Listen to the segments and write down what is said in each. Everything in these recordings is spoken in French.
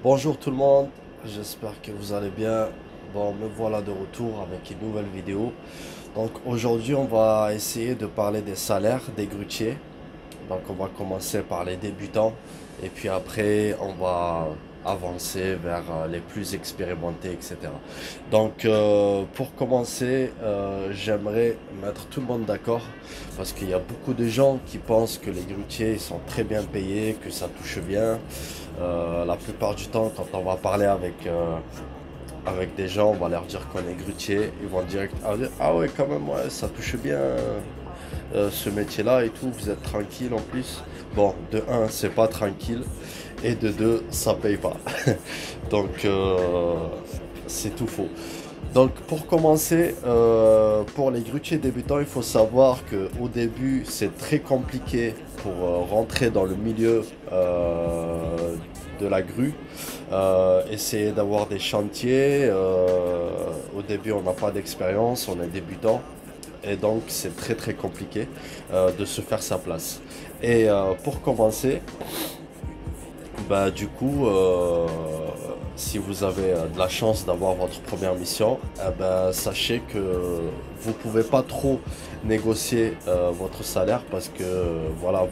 Bonjour tout le monde, j'espère que vous allez bien. Bon, me voilà de retour avec une nouvelle vidéo. Donc aujourd'hui, on va essayer de parler des salaires des grutiers. Donc on va commencer par les débutants et puis après on va avancer vers les plus expérimentés, etc. Donc pour commencer, j'aimerais mettre tout le monde d'accord parce qu'il y a beaucoup de gens qui pensent que les grutiers sont très bien payés, que ça touche bien. La plupart du temps, quand on va parler avec des gens, on va leur dire qu'on est grutier, ils vont direct ah ouais quand même ouais, ça touche bien ce métier-là et tout, vous êtes tranquille en plus. Bon, de un, c'est pas tranquille, et de deux, ça paye pas. Donc, c'est tout faux. Donc, pour commencer, pour les grutiers débutants, il faut savoir que au début, c'est très compliqué pour rentrer dans le milieu de la grue. Essayer d'avoir des chantiers. Au début, on n'a pas d'expérience, on est débutant. Et donc, c'est très très compliqué de se faire sa place. Et pour commencer, bah, du coup, si vous avez de la chance d'avoir votre première mission, sachez que vous pouvez pas trop négocier votre salaire parce que voilà,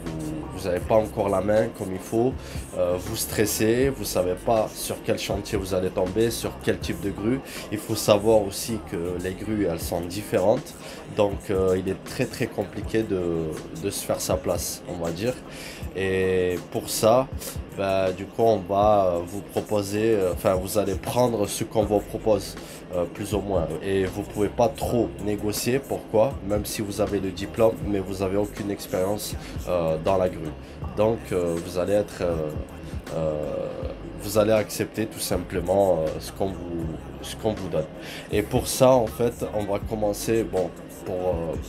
vous n'avez pas encore la main comme il faut. Vous stressez, vous savez pas sur quel chantier vous allez tomber, sur quel type de grue. Il faut savoir aussi que les grues, elles sont différentes. Donc, il est très très compliqué de se faire sa place, on va dire. Et pour ça, bah, du coup, on va vous proposer, enfin, vous allez prendre ce qu'on vous propose, plus ou moins. Et vous pouvez pas trop négocier. Pourquoi? Même si vous avez le diplôme, mais vous avez aucune expérience dans la grue. Donc, euh, vous allez accepter tout simplement ce qu'on vous donne. Et pour ça, en fait, on va commencer, bon,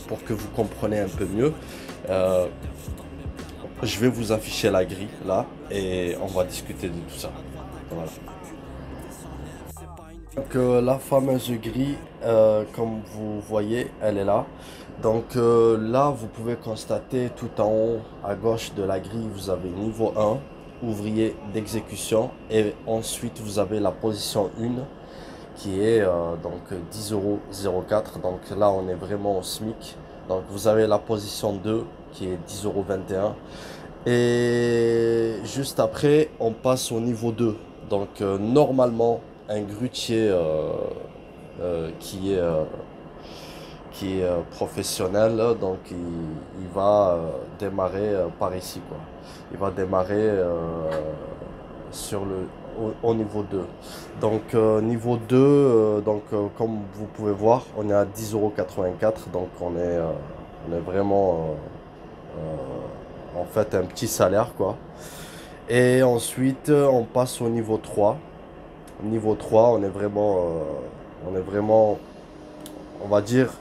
pour que vous compreniez un peu mieux. euh, je vais vous afficher la grille là et on va discuter de tout ça. Voilà. Donc la fameuse grille, comme vous voyez, elle est là. Donc là, vous pouvez constater tout en haut à gauche de la grille, vous avez niveau 1, ouvrier d'exécution. Et ensuite, vous avez la position 1 qui est donc 10,04 €. Donc là, on est vraiment au SMIC. Donc vous avez la position 2 qui est 10,21 €. Et juste après, on passe au niveau 2. Donc normalement, un grutier euh, qui est, euh, qui est professionnel, donc il va démarrer par ici, quoi. Il va démarrer sur au niveau 2. Donc niveau 2, comme vous pouvez voir, on est à 10,84 €. Donc on est vraiment en fait un petit salaire, quoi. Et ensuite, on passe au niveau 3. Niveau 3, on est vraiment, on va dire,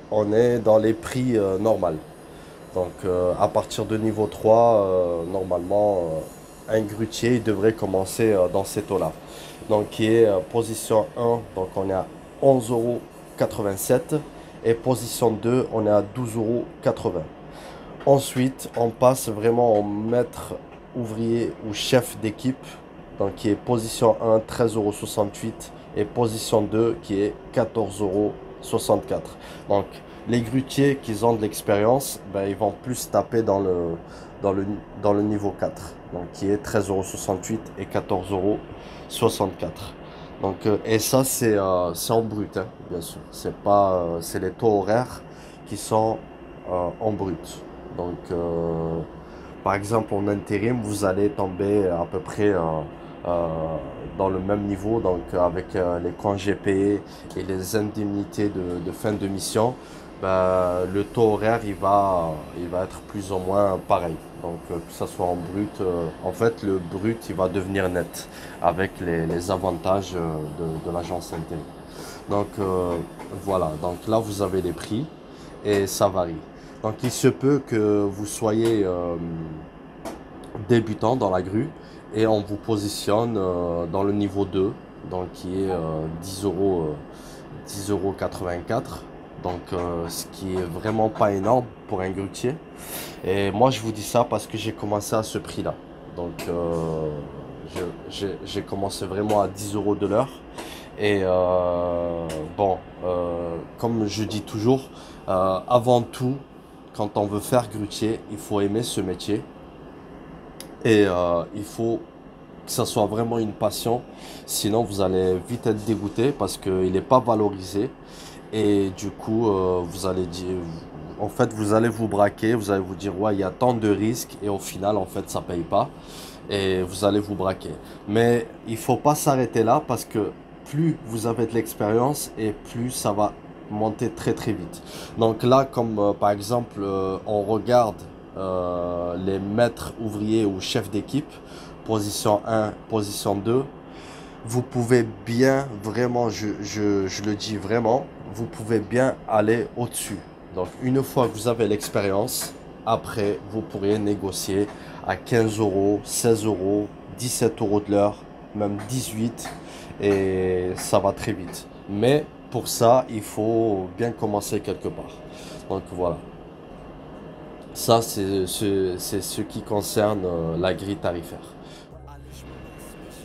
on est dans les prix normaux. Donc, à partir de niveau 3, normalement, un grutier devrait commencer dans cette eau-là. Donc, qui est position 1, donc on est à 11,87 € et position 2, on est à 12,80 €. Ensuite, on passe vraiment au maître ouvrier ou chef d'équipe, donc qui est position 1, 13,68 € et position 2 qui est 14,64 €. Donc, les grutiers qui ont de l'expérience, ben, ils vont plus taper dans le, dans le niveau 4, donc qui est 13,68 € et 14,64 €. Donc, et ça, c'est en brut, hein, bien sûr. C'est pas, c'est les taux horaires qui sont en brut. Donc, par exemple, en intérim, vous allez tomber à peu près euh, dans le même niveau, donc avec les congés payés et les indemnités de fin de mission, bah, le taux horaire, il va être plus ou moins pareil. Donc, que ce soit en brut, en fait, le brut, il va devenir net avec les avantages de l'agence intérim. Donc, voilà. Donc là, vous avez les prix et ça varie. Donc il se peut que vous soyez débutant dans la grue et on vous positionne dans le niveau 2, donc qui est 10 euros, 10,84 €. Donc ce qui est vraiment pas énorme pour un grutier. Et moi je vous dis ça parce que j'ai commencé à ce prix-là. Donc j'ai commencé vraiment à 10 € de l'heure. Et bon, comme je dis toujours, avant tout, quand on veut faire grutier, il faut aimer ce métier. Et il faut que ça soit vraiment une passion. Sinon, vous allez vite être dégoûté parce qu'il n'est pas valorisé. Et du coup, vous allez dire, en fait, vous allez vous braquer, vous allez vous dire, ouais, il y a tant de risques et au final, en fait, ça paye pas. Et vous allez vous braquer. Mais il faut pas s'arrêter là parce que plus vous avez de l'expérience et plus ça va monter très très vite. Donc là, comme par exemple, on regarde les maîtres ouvriers ou chefs d'équipe, position 1, position 2, vous pouvez bien, vraiment, je le dis vraiment, vous pouvez bien aller au-dessus. Donc une fois que vous avez l'expérience, après vous pourrez négocier à 15 €, 16 €, 17 € de l'heure, même 18, et ça va très vite. Mais pour ça, il faut bien commencer quelque part. Donc voilà. Ça, c'est ce qui concerne la grille tarifaire.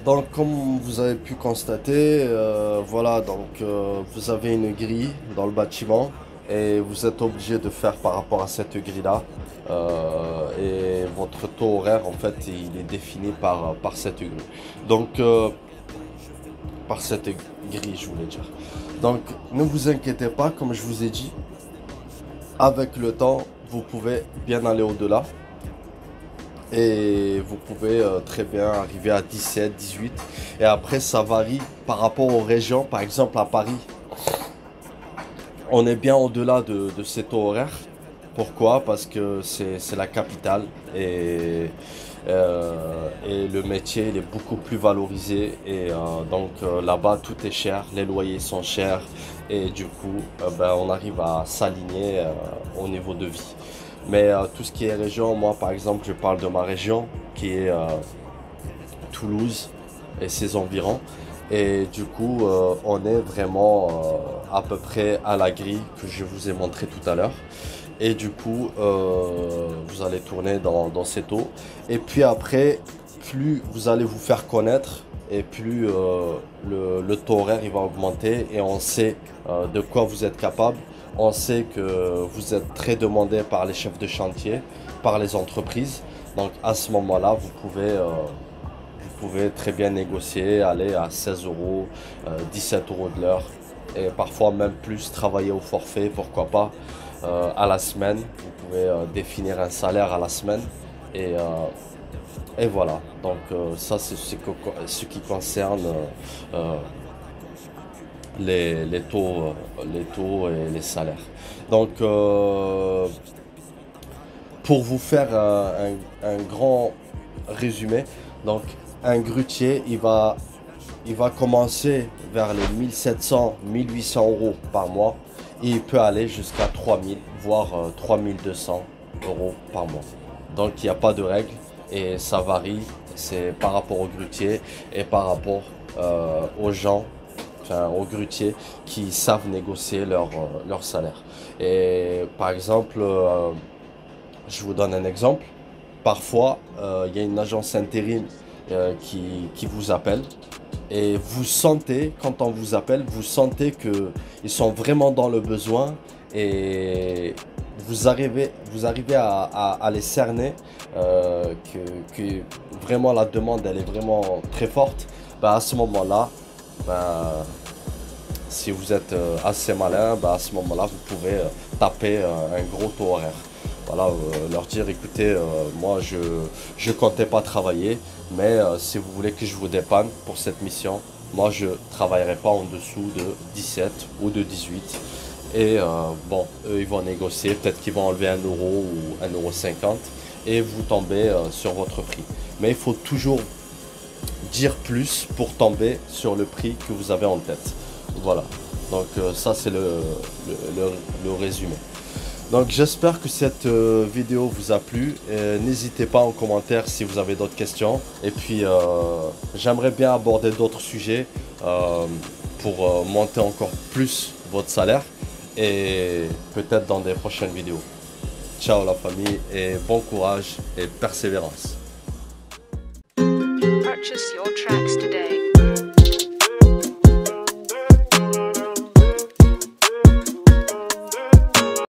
Donc, comme vous avez pu constater, voilà, donc vous avez une grille dans le bâtiment et vous êtes obligé de faire par rapport à cette grille-là. Et votre taux horaire, en fait, il est défini par cette grille. Donc, par cette grille, je voulais dire. Donc, ne vous inquiétez pas, comme je vous ai dit, avec le temps, vous pouvez bien aller au-delà. Et vous pouvez très bien arriver à 17, 18. Et après, ça varie par rapport aux régions. Par exemple, à Paris, on est bien au-delà de ces taux horaires. Pourquoi? Parce que c'est la capitale et le métier il est beaucoup plus valorisé. Et donc là-bas, tout est cher, les loyers sont chers. Et du coup, ben, on arrive à s'aligner au niveau de vie. Mais tout ce qui est région, moi par exemple, je parle de ma région qui est Toulouse et ses environs. Et du coup, on est vraiment à peu près à la grille que je vous ai montré tout à l'heure. Et du coup, vous allez tourner dans cette eau. Et puis après, plus vous allez vous faire connaître et plus le taux horaire il va augmenter et on sait de quoi vous êtes capable. On sait que vous êtes très demandé par les chefs de chantier, par les entreprises. Donc à ce moment-là, vous pouvez très bien négocier, aller à 16 €, 17 € de l'heure. Et parfois même plus travailler au forfait, pourquoi pas, à la semaine. Vous pouvez définir un salaire à la semaine. Et voilà. Donc ça c'est ce qui concerne les taux et les salaires. Donc, pour vous faire un grand résumé, donc un grutier, il va commencer vers les 1700, 1800 € par mois et il peut aller jusqu'à 3000, voire 3200 € par mois. Donc, il n'y a pas de règle et ça varie. C'est par rapport au grutier et par rapport aux gens, enfin, aux grutiers qui savent négocier leur salaire. Et par exemple, je vous donne un exemple. Parfois, il y a une agence intérim qui vous appelle et vous sentez, quand on vous appelle, vous sentez qu'ils sont vraiment dans le besoin et vous arrivez à les cerner, que vraiment la demande elle est vraiment très forte. Ben, à ce moment-là, ben, si vous êtes assez malin, ben, à ce moment-là, vous pouvez taper un gros taux horaire. Voilà, leur dire, écoutez, moi je comptais pas travailler, mais si vous voulez que je vous dépanne pour cette mission, moi je travaillerai pas en dessous de 17 ou de 18. Et bon, eux ils vont négocier, peut-être qu'ils vont enlever 1 € ou 1,50 € et vous tombez sur votre prix. Mais il faut toujours dire plus pour tomber sur le prix que vous avez en tête. Voilà, donc ça c'est le résumé. Donc j'espère que cette vidéo vous a plu. N'hésitez pas en commentaire si vous avez d'autres questions. Et puis j'aimerais bien aborder d'autres sujets pour monter encore plus votre salaire. Et peut-être dans des prochaines vidéos. Ciao la famille et bon courage et persévérance. Purchase your tracks today.